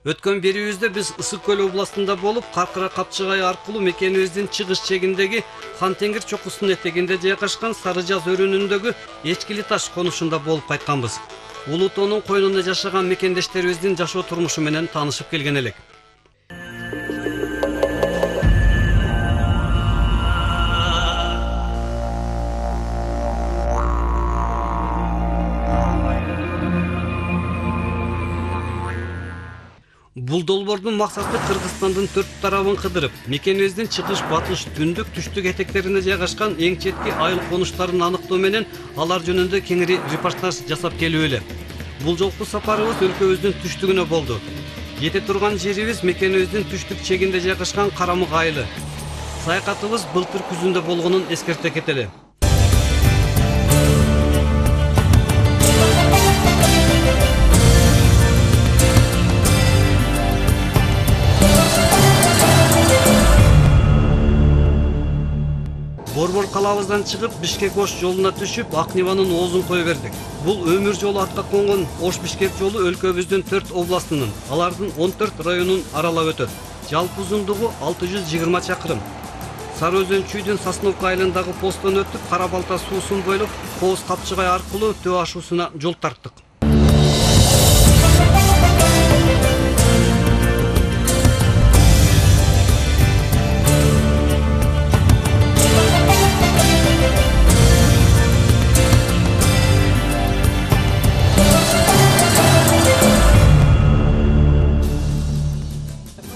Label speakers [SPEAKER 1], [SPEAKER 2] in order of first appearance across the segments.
[SPEAKER 1] Өткөн берүүбүздө биз Ысык Көл областында болуп, Каркыра Капчыгай аркылуу мекенибиздин чыгыш чегиндеги Хантеңир чокусунун этегинде жайгашкан Сары Жаз өрөөнүндөгү Эчкили таш конушунда болуп кайтканбыз. Улуу тоонун койнунда жашаган мекендештерибиздин жашоо турмушу менен таанышып келген элек. Бул долбоордун максаты Кыргызстандын төрт тарабын кыдырып, мекенибиздин чыгыш, батыш, түндүк, түштүк этектерине жайгашкан эң четки айыл конуштарын аныктоо менен алар жөнүндө кеңири репортаж жасап келүү эле. Бул жолку сапарыбыз өлкөбүздүн түштүгүнө болду. Жете турган жерибиз мекенибиздин түштүк чегинде жайгашкан Карамык айылы. Саякатыбыз былтыр күзүндө болгонун эскерте кетели. Борбор калабыздан чыгып, Бишкек-Ош жолуна түшүп, Ак Ниванын оозун кое бердик. Бул өмүр жолу атка конгон Ош-Бишкек жолу өлкөбүздүн 4 областынын, алардын 14 районун аралап өтөт. Жалпы узундугу 620 чакырым. Сары Өзөн чүйдүн Сосновка айылындагы посттон өтүп, Кара Балта суусун бойлоп, Кооз Капчыгай аркылуу Төө ашуусуна жол тарттык.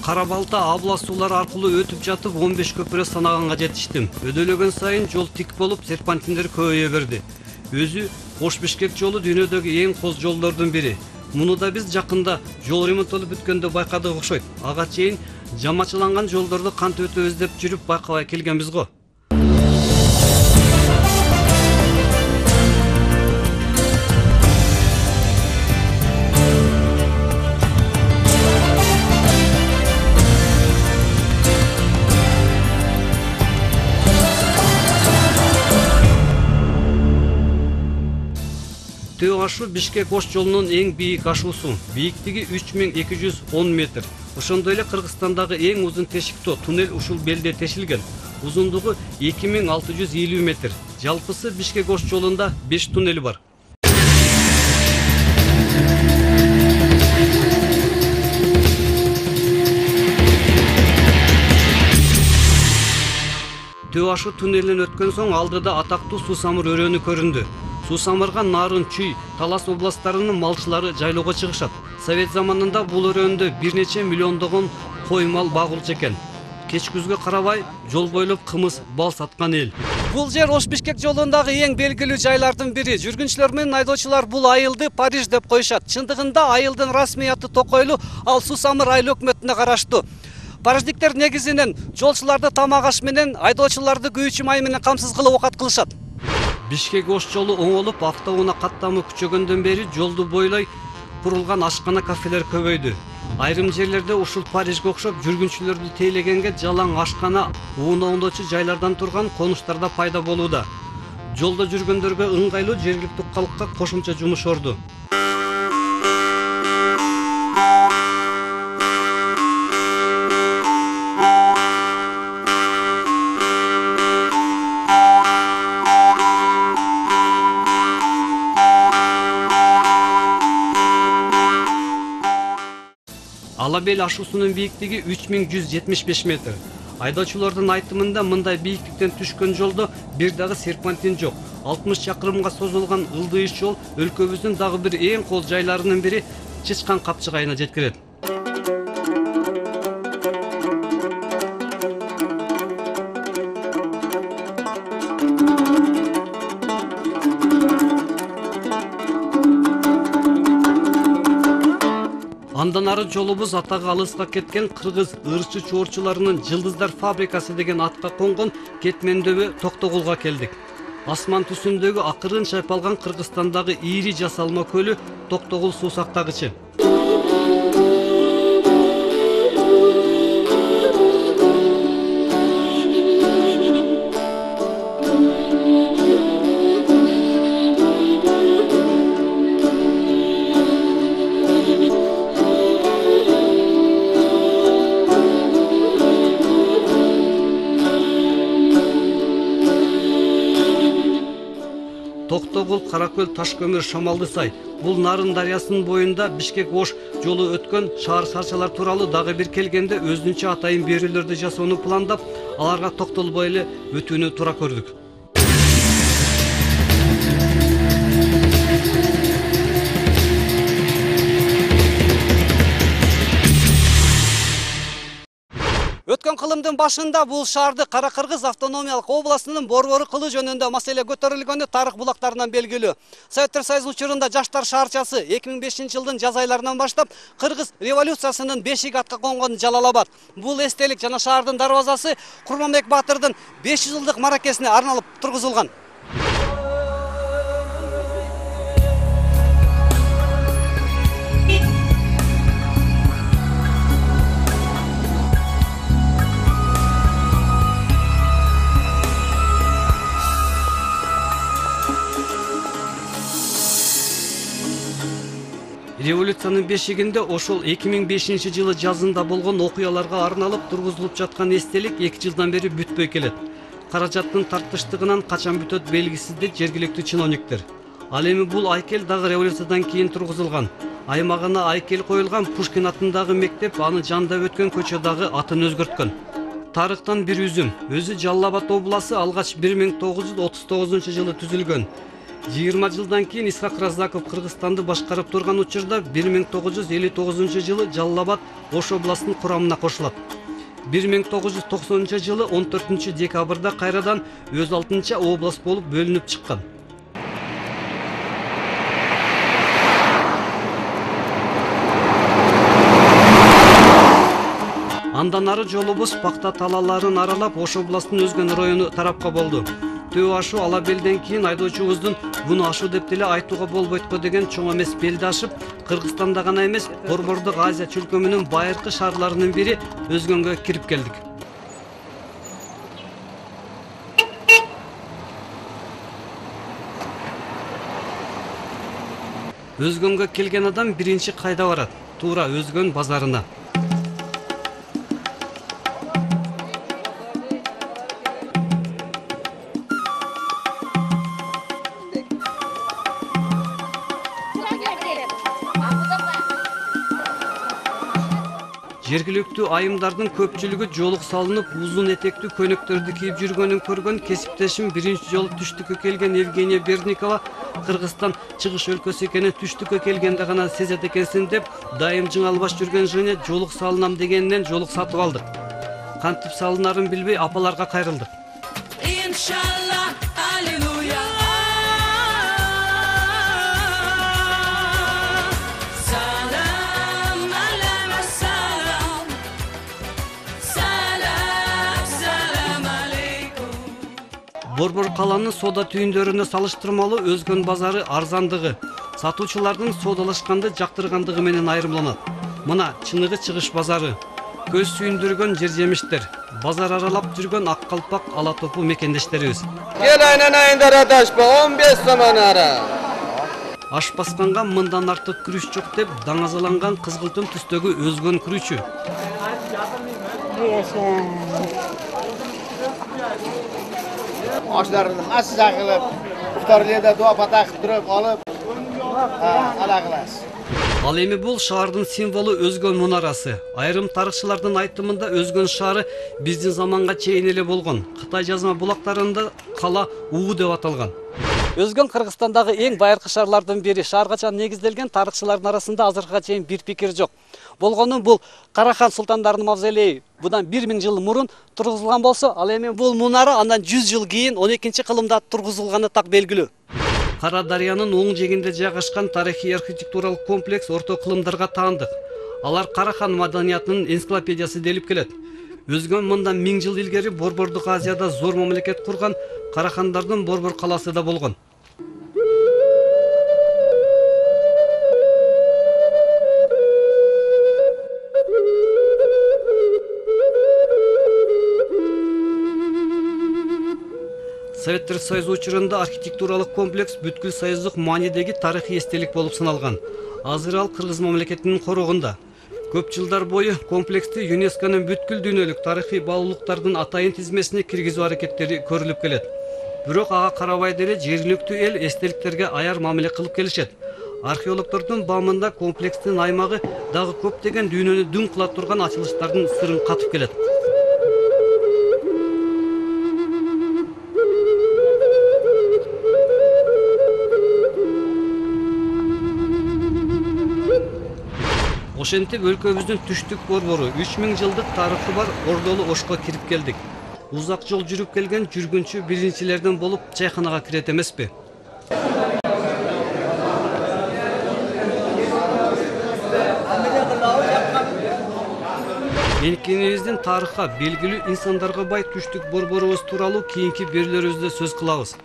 [SPEAKER 1] Кара Балта абла суулар аркылуу өтүп жатып 15 көпүрө санаганга жетиштим. Өдөлөгөн сайын жол тик болуп, серпантиндер көбөйө берди. Өзү Ош-Бишкек жолу дүйнөдөгү эң коз жолдордун бири. Муну да биз жакында жол ремонттолуп бүткөндө байкадык окшойт. Ага чейин жамачыланган жолдорду кантип өтөбүз деп жүрүп байкабай келгенбиз го. Төө ашу Бишкек-Ош жолунун эң бийик ашуусу. Бийиктиги 3210 метр. Ошондой эле Кыргызстандагы эң узун тешиктөө туннель ушул белде тешилген. Узундугу 2650 метр. Жалпысы Бишкек-Ош жолунда 5 туннель бар. Төө ашу туннелин өткөн соң алдыда атактуу Суусамыр өрөөнү көрүндү. Суусамырга Нарын, Чүй, Талас областтарынын малчылары жайлоого чыгышат. Совет заманында бул өрөөндө бир нече миллиондогон кой мал багылчу экен. Кеч күзгө карабай жол бойлоп кымыз, бал саткан эл. Бул жер Ош-Бишкек жолундагы эң белгилүү жайлардын бири. Жүргүнчүлөр менен айдоочулар бул айылды Париж деп коюшат. Чындыгында айылдын расмий аты Токойлу, ал Суусамыр айыл өкмөтүнө караштуу. Париждиктер негизинен жолчуларды тамак аш менен, айдоочуларды күйүүчү май менен камсыз кылып окат кылышат. Бишкек-Ош жолу оңолуп, автоунаа каттамы күчөгөндөн бери жолду бойлой курулган ашкана, кафелер көбөйдү. Айрым жерлерде ушул Парижге окшоп жүргүнчүлөрдү тейлегенге жалаң ашкана, ууна оңдоочу жайлардан турган конуштарда пайда болууда. Жолдо жүргөндөргө ыңгайлуу жергиликтүү калкка кошумча жумуш орду. Алабел ашуусунун бийиктиги 3175 метр. Айдоочулардын айтымында мындай бийиктиктен түшкөн жолдо бир дагы серпантин жок. 60 чакырымга созулган ылдыйыш жол өлкөбүздүн дагы бир эң коз жайларынын бири Чычкан Капчыгайына жеткирет. Андан ары жолубуз атагы алыска кеткен кыргыз ырчы чуурчуларынын Жылдыздар фабрикасы деген атка конгон Кетмендөбө Токтогулга келдик. Асман түсүндөгү акырын чайпалган Кыргызстандагы ири жасалма көлү Токтогул суу сактагычы. Тоскоолгул, Каракөл, Ташкөмүр, Шамалды сай. Бул Нарын дарыясынын боюнда Бишкек-Ош жолу өткөн шаар шарчалар тууралуу дагы бир келгенде өзүнчө атайын берүүлөрдү жасоону пландап, аларга токтолбой эле өтүүнү туура көрдүк. Өткөн кылымдын башында бул шаарды Кара-Кыргыз автономиялык областынын борбору кылуу жөнүндө маселе көтөрүлгөнү тарых булактарынан белгилүү. Советтер Союзу учурунда Жаштар шаарчасы 2005-жылдын жаз айларынан баштап Кыргыз революциясынын бешиги атка конгон Жалал-Абад. Бул эстелик жана шаардын дарбазасы Курманбек Батырдын 500 жылдык маракесине арналып тургузулган. Революциянын бешигинде ошол 2005-жылы жазында болгон окуяларга арналып тургузулуп жаткан эстелик 2 жылдан бери бүтпөй келет. Каражаттын тартыштыгынан качан бүтөт белгисиз деп жергиликтүү чиновниктер. Ал эми бул айкел дагы революциядан кийин тургузулган. Аймагына айкел коюлган Пушкин атындагы мектеп аны жандап өткөн көчө дагы атын өзгөрткөн. Тарыхтан бир үзүм. Өзү Жалал-Абад обласы алгач 1939-жылы түзүлгөн. 20 жылдан кийин Исхак Разаков Кыргызстанды башкарып турган учурда 1959-жылы Жалал-Абад Ош областынын курамына кошулат. 1990-жылы 14-декабрда кайрадан өз алтынча область болуп бөлүнүп чыккан. Андан ары жолубуз пакта талааларын аралап Ош областынын өзгөн району тарапка болду. Төө ашуу ала белден кийин айдоочубуздун буну ашуу деп деле айтууга болбойт го деген чоң эмес белди ашып, Кыргызстанда гана эмес, Борбордук Азия чөлкөмүнүн байыркы шаарларынын бири Өзгөнгө кирип келдик. Өзгөнгө келген адам биринчи кайда барат? Туура Өзгөн базарына. Жергиликтүү айымдардын көпчүлүгү жолук салынып, узун этектүү көнөктөрдү кийип жүргөнүн көргөн кесиптешим биринчи жолу түштүккө келген Евгения Берникова Кыргызстан чыгыш өлкөсү экенин түштүккө келгенде гана сезет экенсин деп, дайым жыңалбаш жүргөн жене жолук салынам дегенинен жолук сатып алдык. Кантип салынарын билбей апаларга кайрылдык. Иншалла, аллилуйя. Борбор каланын соода түйүндөрүнө салыштырмалуу Өзгөн базары арзандыгы, сатуучулардын соодалашканды жактыргандыгы менен айырмаланат. Мына чыныгы чыгыш базары, көз сүйүндүргөн жер-жемиштер, базар аралап жүргөн ак калпак ала топу мекендештерибиз.
[SPEAKER 2] Кел айнанайындар адашпа, 15 сомон ара.
[SPEAKER 1] Аш басканга мындан артык күрүч жок деп даңазаланган кызгылтым түстөгү Өзгөн күрүчү.
[SPEAKER 2] Oshlarni massa qilib, iftorlarda duo pata qilib turib olib, ala qilasiz.
[SPEAKER 1] Ал эми бул шаардын символу Өзгөн мунарасы. Айрым тарыхчылардын айтымында Өзгөн шаары биздин заманга чейин эле болгон. Кытай жазма булактарында кала уу деп аталган. Өзгөн Кыргызстандагы эң байыркы шаарлардын бири. Шаарга негизделген тарыхчылардын арасында азыркыга чейин бир пикир жок. Болгону бул Карахан султандардын мавзолейи будан 1000 жыл мурун тургузулган болсо, ал эми бул мунара андан 100 жыл кийин 12-кылымда тургузулганы так белгилүү. Кара дарыянын оң жегинде жайгашкан тарыхый архитектуралык комплекс орто кылымдарга таандык. Алар Карахан маданиятынын энциклопедиясы делип келет. Өзгөн мындан 1000 жыл илгери Борбордук Азияда зор мамлекет курган Карахандардын борбор каласы да болгон. Советтер Союзу учурунда архитектуралык комплекс бүткүл союздук маанидеги тарыхый эстелик болуп саналган. Азыр ал Кыргыз мамлекетинин корогунда. Көп жылдар бою комплексти ЮНЕСКОнун бүткүл дүйнөлүк тарыхый баалуулуктардын атайын тизмесине киргизүү аракеттери көрүлүп келет. Бирок ага карабай деле жергиликтүү эл эстеликтерге аяр мамиле кылып келишет. Археологдордун баамында комплекстин аймагы дагы көптөгөн дүйнөнү дүң кыла турган ачылыштардын сырын катып келет. Ошентип өлкөбүздүн түштүк борбору 3000 жылдык тарыхы бар Ордолу Ошко кирип келдик. Узак жол жүрүп келген жүргүнчү биринчилерден болуп чайханага кирет эмеспи? Менкенибиздин тарыхка белгилүү инсандарга бай түштүк борборубуз тууралуу кийинки берүүлөрүбүздө сөз кылабыз.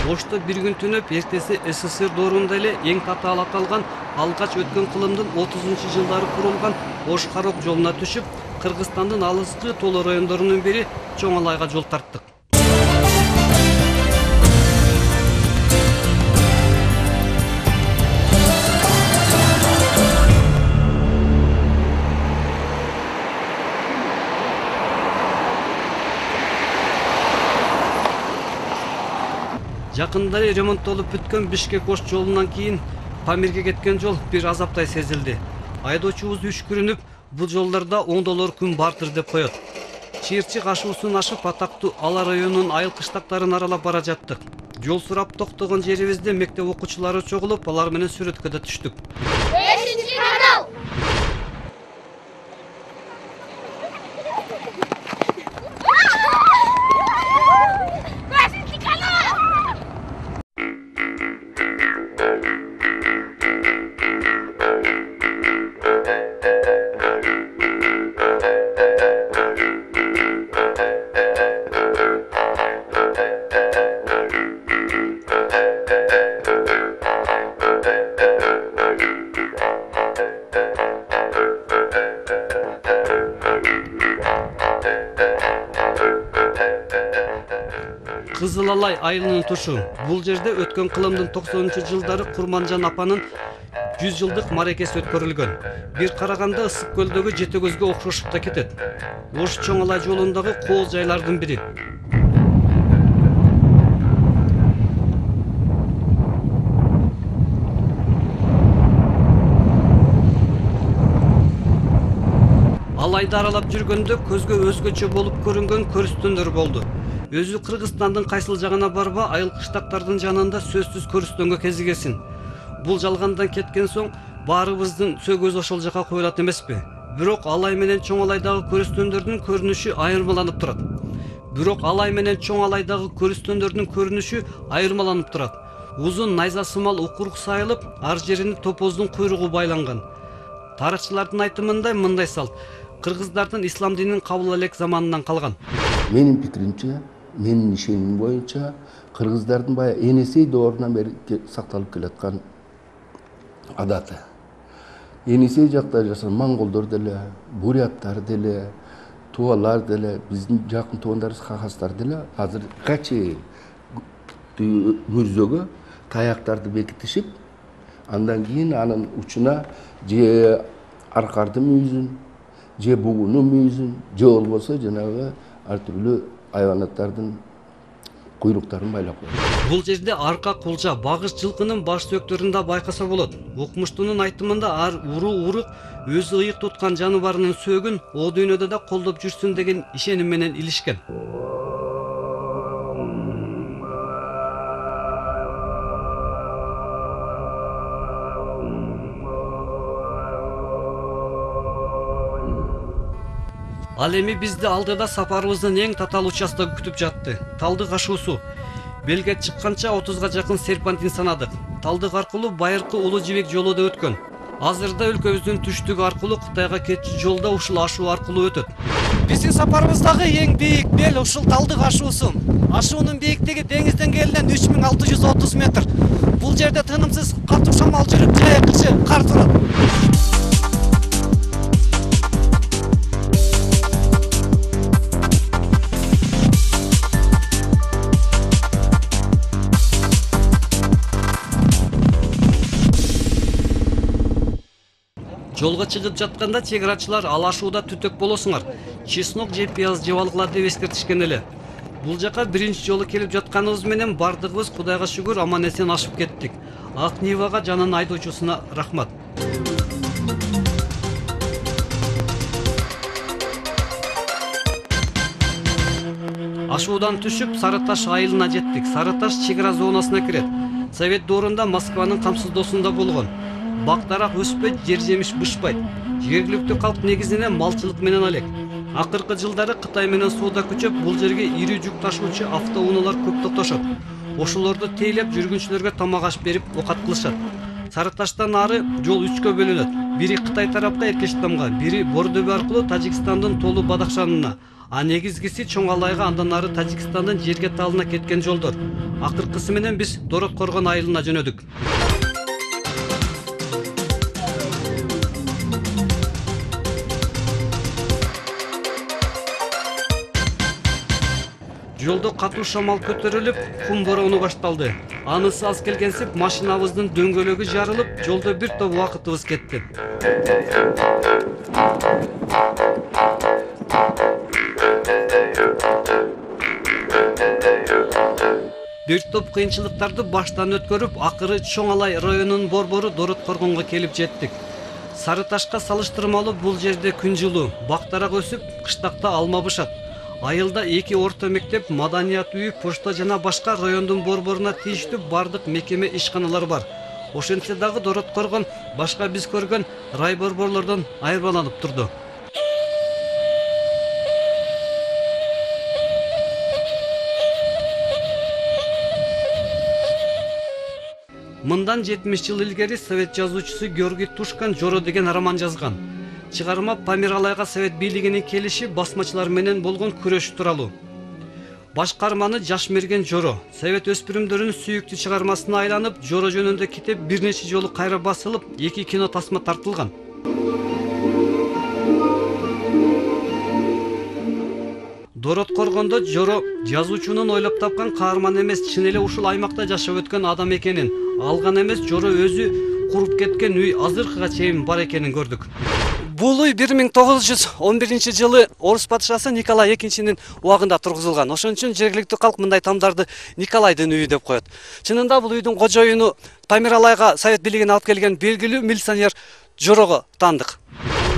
[SPEAKER 1] Ошто бир күн түнөп, эртеси СССР доорунда эле эң татаал аталган алгач өткөн кылымдын 30-жылдары курулган Ош-Карок жолуна түшүп, Кыргызстандын алыскы тооло райондорунун бири Чоң Алайга жол тарттык. Жакында эле ремонттолуп бүткөн Бишкек-Ош жолунан кийин Памирге кеткен жол бир азаптай сезилди. Айдоочубуз үшкүрүнүп, бул жолдордо оңдолор күн бардыр деп коет. Чыйырчык ашуусун ашып атактуу Ала районунун айыл кыштактарын аралап бара жаттык. Жол сурап токтогон жерибизде мектеп окуучулары чогулуп, алар менен сүрөткө да түштүк.
[SPEAKER 3] 5-канал.
[SPEAKER 1] Кызыл Алай айылынын тушу. Бул жерде өткөн кылымдын 90-жылдары Курманжан апанын 100 жылдык маракеси өткөрүлгөн. Бир караганда ысык көлдөгү Жетегөзгө окшошуп да кетет. Ош Чоң Алай жолундагы кол жайлардын бири. Алайды аралап жүргөндө көзгө өзгөчө болуп көрүнгөн көрүстөндөр болду. Өзү Кыргызстандын кайсыл жагына барба, айыл кыштактардын жанында сөзсүз көрүстөнгө кезигесин. Бул жалгандан кеткен соң баарыбыздын сөөгөз ошол жака коюлат эмеспи? Бирок Алай менен Чоң Алайдагы көрүстөндөрдүн көрүнүшү айырмаланып турат. Узун найза сымал укурук сайылып, ар жерине топоздун куйругу байланган. Тарыхчылардын айтымында мындай салт: кыргыздардын ислам динин кабыл элек заманынан калган.
[SPEAKER 4] Менин пикиримче, менин ишенимим боюнча, кыргыздардын баягы Енесей доорунан бери сакталып келаткан адаты. Енесей жакта жашаган монголдор деле, буряттар деле, тувалар деле, биздин жакын туугандарыбыз хахастар деле азырга чейин мүрзөгө таяктарды бекитишип, андан кийин анын учуна же аркардын мүйүзүн, же бугунун мүйүзүн, же болбосо жанагы ар түрлүү айванаттардын куйруктарын байлап коет.
[SPEAKER 1] Бул жерде арка кулча, багыш жылкынын баш сөөктөрүндө байкаса болот. Окумуштунун айтымында ар урук өзү ыйык туткан жаныбарынын сөөгүн о дүйнөдө да колдоп жүрсүн деген ишеним менен илишкен. Ал эми бизди алдыда сапарыбыздын эң татаал участогу күтүп жатты. Талдык ашуусу. Белге чыкканча 30га жакын серпантин санадык. Талдык аркылуу байыркы Улуу Жибек жолу да өткөн. Азырда өлкөбүздүн түштүгү аркылуу Кытайга кетчү жолда ушул ашуу аркылуу өтөт.
[SPEAKER 5] Биздин сапарыбыздагы эң бийик бел ушул Талдык ашуусу. Ашуунун бийиктиги деңиз деңгээлинен 3630 метр. Бул жерде тынымсыз катуу шамал жүрүп, жайкычы кар турат.
[SPEAKER 1] Жолго чыгып жатканда чек арачылар алашууда түтөк болосуңар, чеснок же пияз жеп алгыла деп эскертишкен эле. Бул жака биринчи жолу келип жатканыбыз менен бардыгыбыз Кудайга шүгүр аман эсен ашып кеттик. Ак Нивага жанын айдоочусуна рахмат. Ашуудан түшүп Сары Таш айылына жеттик. Сары Таш чек ара зонасына кирет. Совет доорунда Москванын камсыздоосунда болгон. Бак-дарак өспөйт, жер жемиш бышпайт. Жергиликтүү калк негизинен малчылык менен алек. Акыркы жылдары Кытай менен соода күчөп, бул жерге ири жүк ташуучу автоунаалар көп токтошот. Ошолорду тейлеп жүргүнчүлөргө тамак аш берип окат кылышат. Сары Таштан ары жол 3кө бөлүнөт. Бири Кытай тарапка Эркечтамга, бири Бордөбө аркылуу Тажикстандын Толу Бадахшанына, а негизгиси Чоң Алайга, андан ары Тажикстандын жерге талына кеткен жолдор. Акыркысы менен биз Дорот Коргон айылына жөнөдүк. Жолдо катуу шамал көтөрүлүп, кум бороону башталды. Анысы аз келгенсип, машинабыздын дөңгөлөгү жарылып, жолдо бир топ убакытыбыз кетти. Бир топ кыйынчылыктарды баштан өткөрүп, акыры Чоң Алай районунун борбору Дорот Коргонго келип жеттик. Сары Ташка салыштырмалуу бул жерде күн жылуу, бак-дарак өсүп, кыштакта алма бышат. Айылда 2 орто мектеп, маданият үйү, почта жана башка райондун борборуна тийиштүү бардык мекеме ишканалар бар. Ошентсе дагы Дорот Коргон башка биз көргөн рай борборлордон айырмаланып турду. Мындан 70 жыл илгери совет жазуучусу Георгий Тушкан Жоро деген роман жазган. Чыгарма Памир Алайга совет бийлигинин келиши басмачылар менен болгон күрөш тууралуу. Башкарманы Жашмерген Жоро, совет өспүрүмдөрүнүн сүйүктүү чыгармасына айланып, Жоро жөнүндө китеп бир нече жолу кайра басылып, 2 кино тасма тартылган. Дорот Коргондо Жоро жазуучунун ойлоп тапкан каарман эмес, чын эле ушул аймакта жашап өткөн адам экенин, алган эмес, Жоро өзү куруп кеткен үй азыркыга чейин бар экенин көрдүк.
[SPEAKER 5] Бул үй 1911 жылы Орус падышасы Николай II убагында тургузулган. Ошон үчүн жергиликтүү калк мындай тамдарды Николайдын үйү деп коет. Чынында бул үйдүн кожоюну Памир Алайга совет бийлигин алып келген белгилүү милиционер Жорого таандык.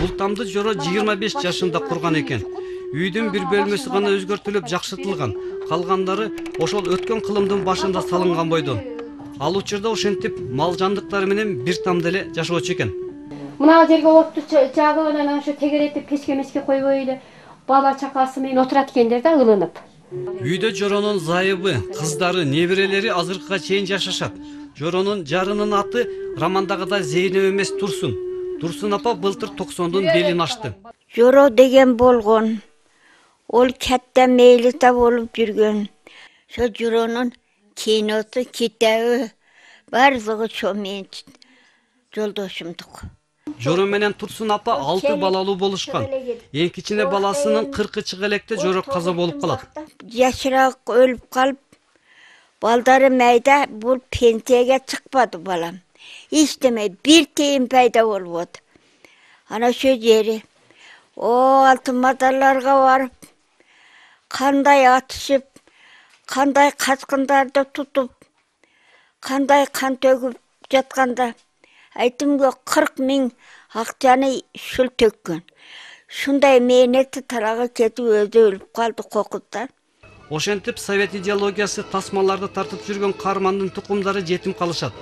[SPEAKER 1] Бул тамды Жоро 25 жашында курган экен. Үйдүн бир бөлмөсү гана өзгөртүлүп жакшыртылган. Калгандары ошол өткөн кылымдын башында салынган бойдон. Ал учурда ошентип мал жандыктары менен бир тамда эле жашоочу экен.
[SPEAKER 6] Мына жерге отту жагып анан ошо тегеретип печке койбой эле бала чакасы менен отурат экендер да ылынып.
[SPEAKER 1] Үйдө Жоронун зайыбы, кыздары, неберелери азыркыга чейин жашашат. Жоронун жарынын аты романдагыдай Зейнеп эмес Турсун. Турсун апа былтыр 90-дун белин ашты.
[SPEAKER 7] Жоро деген болгон. Ол катта мейлита болуп жүргөн. Ошо Жоронун киносу, китабы бардыгы ошо менин жолдошумдук.
[SPEAKER 1] Жоро менен Турсун апа 6 балалуу болушкан. Эң кичине баласынын 40 чыга электе Жоро каза болуп калат.
[SPEAKER 7] Жашыраак өлүп калып, балдары майда, бул пенсияга чыкпады балам. Иштемей бир тыйын пайда болбоду. Ана ошо жери алтын мадарларга барып, кандай атышып, кандай качкындарды тутуп, кандай кан төгүп жатканда айтымга 40 000 акчаны шул төккөн. Шундай мээнети тарага кетип өзү өлүп калды кокутта.
[SPEAKER 1] Ошентип совет идеологиясы тасмаларды тартып жүргөн каармандын тукумдары жетим калышат.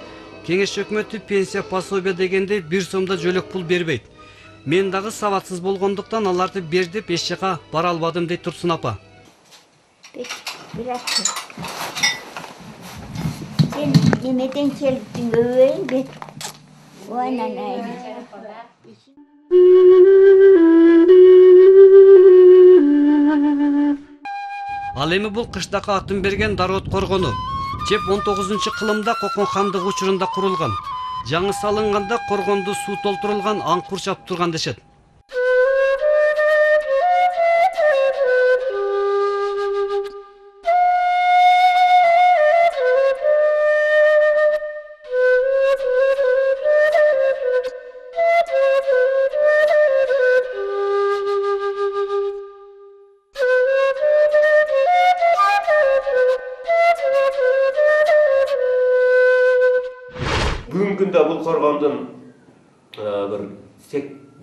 [SPEAKER 1] Кеңеш өкмөтү пенсия пособие дегенде 1 сомдо жөлөк пул бербейт. Мен дагы сабатсыз болгондуктан аларды бер деп эч жака бара албадым дейт Турсун апа.
[SPEAKER 7] Сен немеден келиптиң өбөйүн бет.
[SPEAKER 1] Ал эми бул кыштакы атын берген Дорот Коргону. Чеп 19-кылымда Кокон хандыгы учурунда курулган. Жаңы салынганда коргонду суу толтурулган, аң курчап турган дешет.
[SPEAKER 8] бул коргондун bir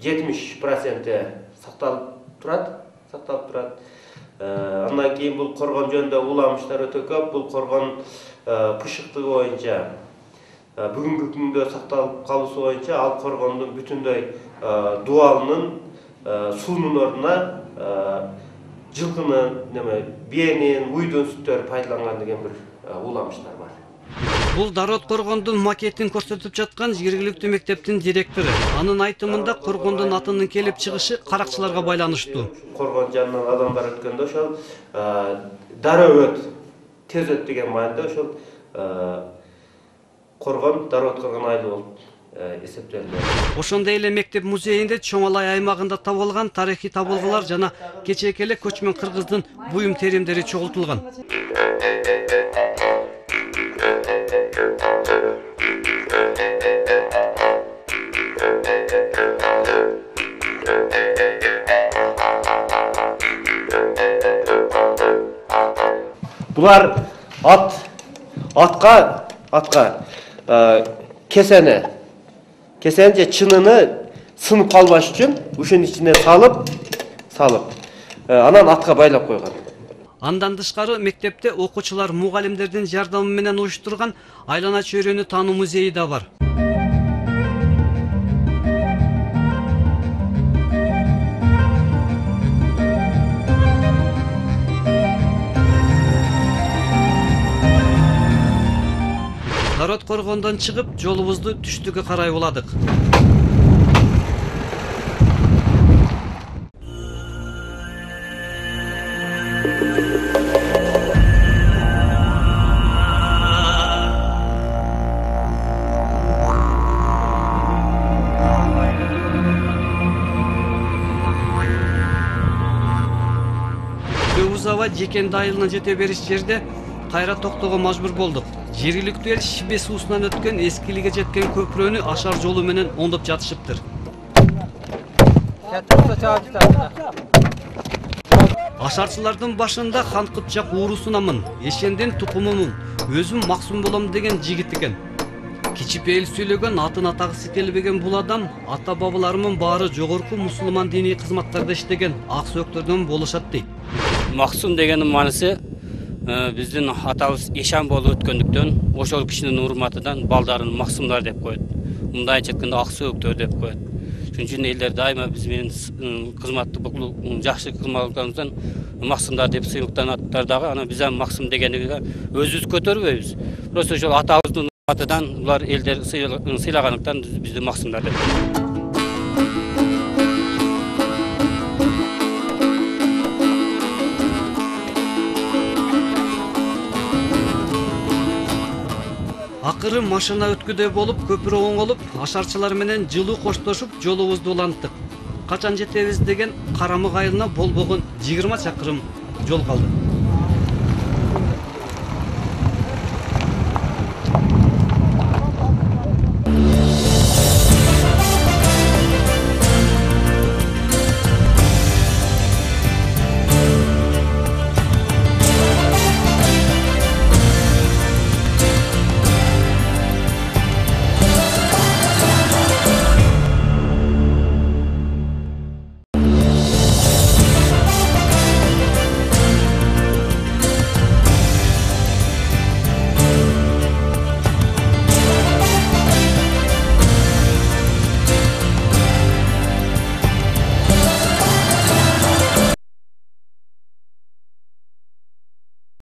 [SPEAKER 8] 70% сакталып турат. Андан кийин бул коргон жөнүндө уламыштар өтө көп. Бул коргон пышыктыгы боюнча бүгүнкү күндө сакталып калуусу боюнча ал коргондун бүтүндөй дубалынын суунун ордуна жылкынын, биенин, уйдун сүттөрү пайдаланган деген бир уламыштар бар.
[SPEAKER 1] Бул Дарот коргондун макетин көрсөтүп жаткан жергиликтүү мектептин директору. Анын айтымында коргондун атынын келип чыгышы каракчыларга байланыштуу.
[SPEAKER 8] Коргон жанынан адамдар өткөндө ошол дароо өт, тез өт деген маанайда ошол коргон Дарот коргон айыл болуп эсептелет.
[SPEAKER 1] Ошондой эле мектеп музейинде Чоңалай аймагында табылган тарыхый табылгылар жана кечээки эле көчмөн кыргыздын буюм теримдери чогултулган.
[SPEAKER 8] Булар атка кесени же чыныны сынып калбаш үчүн ушунун ичине салып анан атка байлап койгон.
[SPEAKER 1] Андан тышкары мектепте окуучулар мугалимдердин жардамы менен уюштурган айлана чөйрөнү таануу музейи да бар. Дарот коргондон чыгып, жолубузду түштүккө карай уладык. Узава Жекенди айылына жете бериш жерде кайра токтоого мажбур болдук. Жергиликтүү эл Шибе суусунан өткөн эскилиге жеткен көпүрөнү ашар жолу менен оңдоп жатышыптыр. Ашарчылардын башында Хан Кыпчак уурусунамын, Эшендин тукумумун, өзүм максум болом деген жигит экен. Кичипейил сүйлөгөн, атын атагысы келбеген бул адам ата бабаларымын баары жогорку мусулман диний кызматтарда иштеген ак сөөктөрдөн болушат дейт.
[SPEAKER 9] Максум дегенин мааниси биздин атабыз Эшан болуп өткөндүктөн ошол кишинин урматынан балдарын максумдар деп коет. Мындайча айтканда ак сөөктөр деп коет. Шуning үчүн элдер дайыма биз менен кызматты жакшы кылмалыктарыбыздан максумдар деп сыйлыктанаттар дагы. Анан биз ham максум дегенге өзүбүз көтөрбөйбүз. Просто ошол атабыздын урматынан булар элдер сыйлагандыктан бизди максумдар деп.
[SPEAKER 1] Акыры машина өткүдөй болуп, көпүрө оңолуп, ашарчылар менен жылуу коштошуп, жолубузду уланттык. Качан жетебиз деген Карамык айылына болбогон 20 чакырым жол калды.